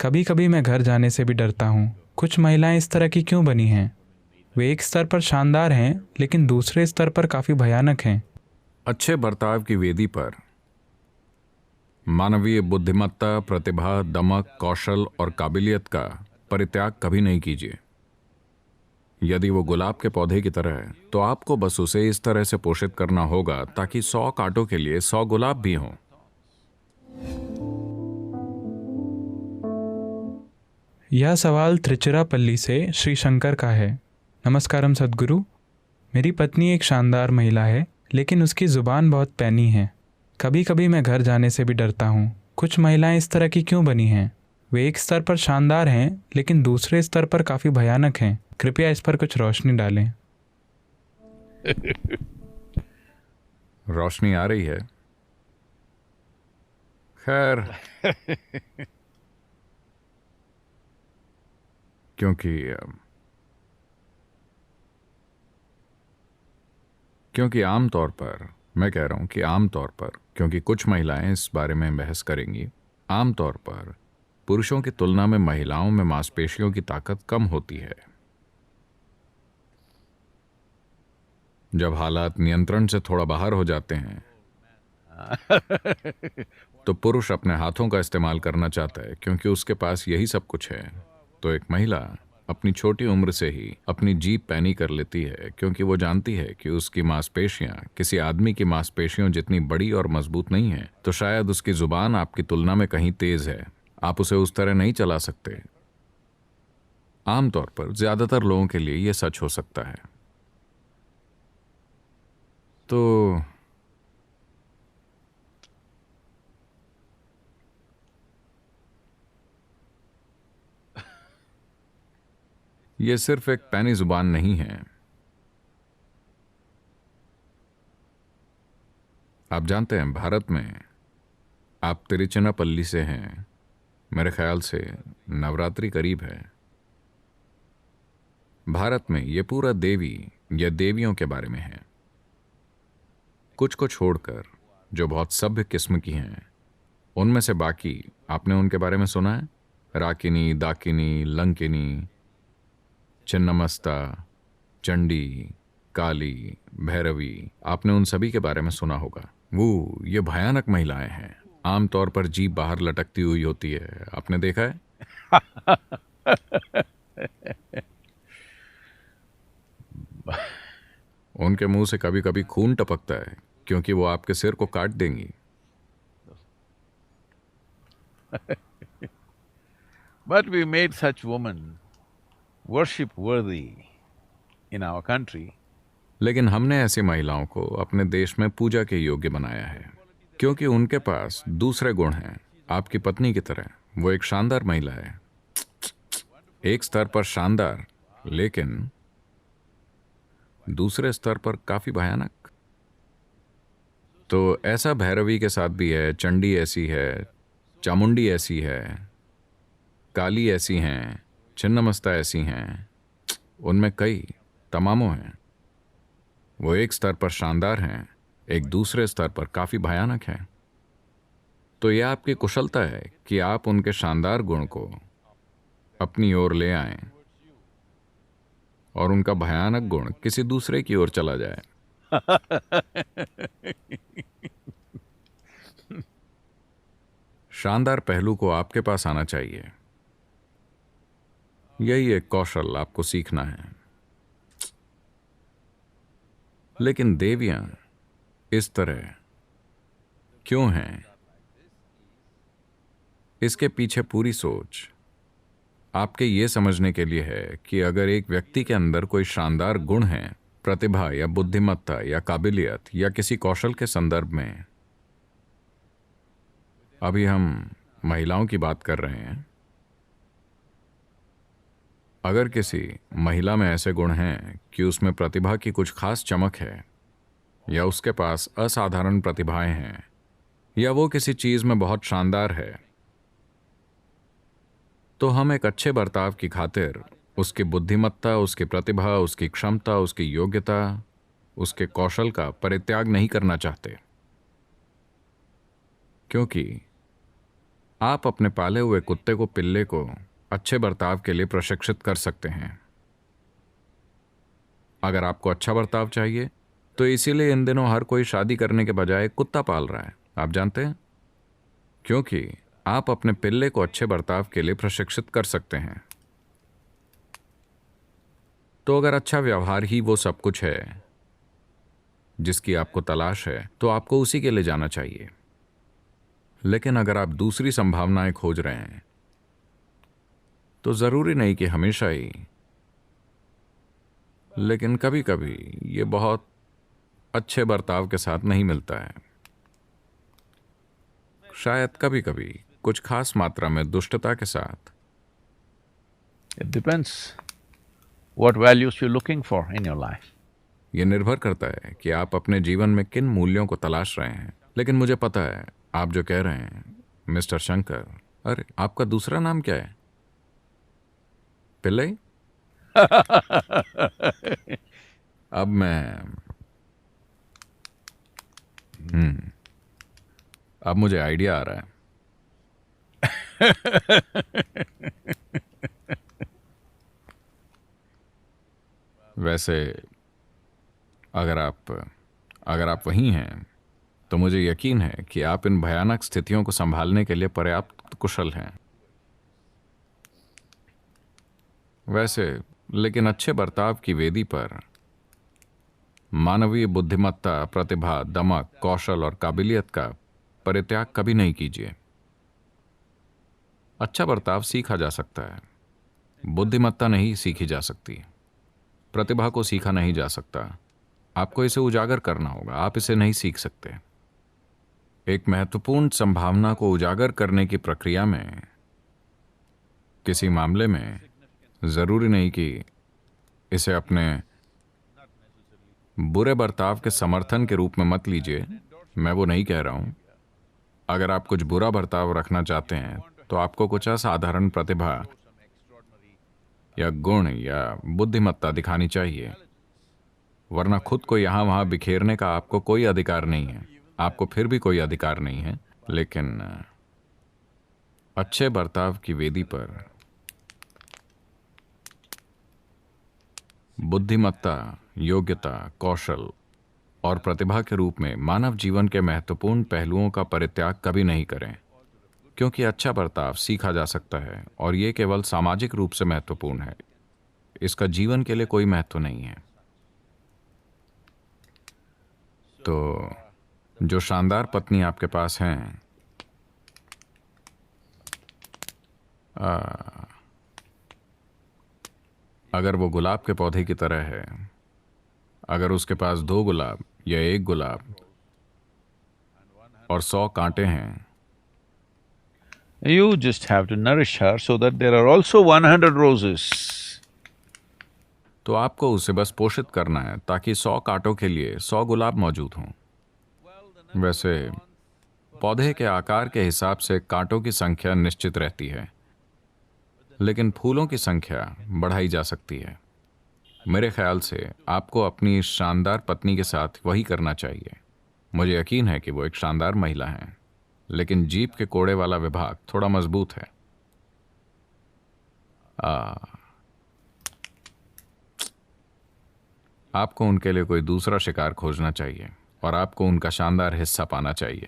कभी कभी मैं घर जाने से भी डरता हूँ। कुछ महिलाएं इस तरह की क्यों बनी हैं? वे एक स्तर पर शानदार हैं, लेकिन दूसरे स्तर पर काफ़ी भयानक हैं। अच्छे बर्ताव की वेदी पर मानवीय बुद्धिमत्ता, प्रतिभा, दमक, कौशल और काबिलियत का परित्याग कभी नहीं कीजिए। यदि वो गुलाब के पौधे की तरह है तो आपको बस उसे इस तरह से पोषित करना होगा ताकि 100 कांटों के लिए 100 गुलाब भी हों। यह सवाल त्रिचिरापल्ली से श्री शंकर का है। नमस्कारम सद्गुरु। मेरी पत्नी एक शानदार महिला है, लेकिन उसकी ज़ुबान बहुत पैनी है। कभी कभी मैं घर जाने से भी डरता हूँ। कुछ महिलाएं इस तरह की क्यों बनी हैं? वे एक स्तर पर शानदार हैं, लेकिन दूसरे स्तर पर काफ़ी भयानक हैं। कृपया इस पर कुछ रोशनी डालें। रोशनी आ रही है। खैर, क्योंकि आमतौर पर मैं कह रहा हूं कि आमतौर पर, क्योंकि कुछ महिलाएं इस बारे में बहस करेंगी, आमतौर पर पुरुषों की तुलना में महिलाओं में मांसपेशियों की ताकत कम होती है। जब हालात नियंत्रण से थोड़ा बाहर हो जाते हैं तो पुरुष अपने हाथों का इस्तेमाल करना चाहता है, क्योंकि उसके पास यही सब कुछ है। तो एक महिला अपनी छोटी उम्र से ही अपनी जीभ पैनी कर लेती है, क्योंकि वो जानती है कि उसकी मांसपेशियां किसी आदमी की मांसपेशियों जितनी बड़ी और मजबूत नहीं है। तो शायद उसकी जुबान आपकी तुलना में कहीं तेज है, आप उसे उस तरह नहीं चला सकते। आमतौर पर ज्यादातर लोगों के लिए यह सच हो सकता है। तो यह सिर्फ एक पैनी जुबान नहीं है। आप जानते हैं, भारत में, आप तिरुचिरापल्ली से हैं, मेरे ख्याल से नवरात्रि करीब है। भारत में यह पूरा देवी या देवियों के बारे में है। कुछ को छोड़कर जो बहुत सभ्य किस्म की हैं, उनमें से बाकी आपने उनके बारे में सुना है? राकिनी, दाकिनी, लंकिनी, छिन्नमस्ता, चंडी, काली, भैरवी, आपने उन सभी के बारे में सुना होगा। वो ये भयानक महिलाएं हैं। आमतौर पर जीभ बाहर लटकती हुई होती है, आपने देखा है? उनके मुंह से कभी कभी खून टपकता है, क्योंकि वो आपके सिर को काट देंगी। But we made such women worship worthy in our country. लेकिन हमने ऐसी महिलाओं को अपने देश में पूजा के योग्य बनाया है, क्योंकि उनके पास दूसरे गुण हैं। आपकी पत्नी की तरह वो एक शानदार महिला है, एक स्तर पर शानदार, लेकिन दूसरे स्तर पर काफी भयानक। तो ऐसा भैरवी के साथ भी है। चंडी ऐसी है, चामुंडी ऐसी है, काली ऐसी हैं, छिन्नमस्ता ऐसी हैं। उनमें कई तमामों हैं। वो एक स्तर पर शानदार हैं, एक दूसरे स्तर पर काफी भयानक हैं। तो यह आपकी कुशलता है कि आप उनके शानदार गुण को अपनी ओर ले आएं और उनका भयानक गुण किसी दूसरे की ओर चला जाए। शानदार पहलू को आपके पास आना चाहिए। यही एक कौशल आपको सीखना है। लेकिन देवियां इस तरह क्यों हैं? इसके पीछे पूरी सोच आपके ये समझने के लिए है कि अगर एक व्यक्ति के अंदर कोई शानदार गुण है, प्रतिभा या बुद्धिमत्ता या काबिलियत या किसी कौशल के संदर्भ में, अभी हम महिलाओं की बात कर रहे हैं, अगर किसी महिला में ऐसे गुण हैं कि उसमें प्रतिभा की कुछ खास चमक है, या उसके पास असाधारण प्रतिभाएं हैं, या वो किसी चीज में बहुत शानदार है, तो हम एक अच्छे बर्ताव की खातिर उसकी बुद्धिमत्ता, उसकी प्रतिभा, उसकी क्षमता, उसकी योग्यता, उसके कौशल का परित्याग नहीं करना चाहते, क्योंकि आप अपने पाले हुए कुत्ते को, पिल्ले को अच्छे बर्ताव के लिए प्रशिक्षित कर सकते हैं। अगर आपको अच्छा बर्ताव चाहिए तो इसीलिए इन दिनों हर कोई शादी करने के बजाय कुत्ता पाल रहा है, आप जानते हैं, क्योंकि आप अपने पिल्ले को अच्छे बर्ताव के लिए प्रशिक्षित कर सकते हैं। तो अगर अच्छा व्यवहार ही वो सब कुछ है जिसकी आपको तलाश है, तो आपको उसी के लिए जाना चाहिए। लेकिन अगर आप दूसरी संभावनाएं खोज रहे हैं तो जरूरी नहीं कि हमेशा ही, लेकिन कभी कभी ये बहुत अच्छे बर्ताव के साथ नहीं मिलता है। शायद कभी कभी कुछ खास मात्रा में दुष्टता के साथ। It depends what values you're looking for in your life. ये निर्भर करता है कि आप अपने जीवन में किन मूल्यों को तलाश रहे हैं। लेकिन मुझे पता है आप जो कह रहे हैं, मिस्टर शंकर। अरे, आपका दूसरा नाम क्या है? पिल्लई? अब अब मुझे आइडिया आ रहा है। वैसे अगर आप वहीं हैं तो मुझे यकीन है कि आप इन भयानक स्थितियों को संभालने के लिए पर्याप्त कुशल हैं। वैसे लेकिन अच्छे बर्ताव की वेदी पर मानवीय बुद्धिमत्ता, प्रतिभा, दमक, कौशल और काबिलियत का परित्याग कभी नहीं कीजिए। अच्छा बर्ताव सीखा जा सकता है, बुद्धिमत्ता नहीं सीखी जा सकती। प्रतिभा को सीखा नहीं जा सकता, आपको इसे उजागर करना होगा, आप इसे नहीं सीख सकते। एक महत्वपूर्ण संभावना को उजागर करने की प्रक्रिया में किसी मामले में जरूरी नहीं कि इसे अपने बुरे बर्ताव के समर्थन के रूप में मत लीजिए। मैं वो नहीं कह रहा हूं। अगर आप कुछ बुरा बर्ताव रखना चाहते हैं तो आपको कुछ असाधारण प्रतिभा या गुण या बुद्धिमत्ता दिखानी चाहिए, वरना खुद को यहां वहां बिखेरने का आपको कोई अधिकार नहीं है। आपको फिर भी कोई अधिकार नहीं है, लेकिन अच्छे बर्ताव की वेदी पर बुद्धिमत्ता, योग्यता, कौशल और प्रतिभा के रूप में मानव जीवन के महत्वपूर्ण पहलुओं का परित्याग कभी नहीं करें, क्योंकि अच्छा बर्ताव सीखा जा सकता है और यह केवल सामाजिक रूप से महत्वपूर्ण है। इसका जीवन के लिए कोई महत्व नहीं है। तो जो शानदार पत्नी आपके पास हैं, अगर वो गुलाब के पौधे की तरह है, अगर उसके पास 2 गुलाब या 1 गुलाब और 100 कांटे हैं, You just have to nourish her so that there are also 100 roses. तो आपको उसे बस पोषित करना है ताकि 100 कांटों के लिए 100 गुलाब मौजूद हों। वैसे पौधे के आकार के हिसाब से कांटों की संख्या निश्चित रहती है, लेकिन फूलों की संख्या बढ़ाई जा सकती है। मेरे ख्याल से आपको अपनी इस शानदार पत्नी के साथ वही करना चाहिए। मुझे यकीन है कि वो एक शानदार महिला हैं, लेकिन जीप के कोड़े वाला विभाग थोड़ा मजबूत है। आपको उनके लिए कोई दूसरा शिकार खोजना चाहिए और आपको उनका शानदार हिस्सा पाना चाहिए।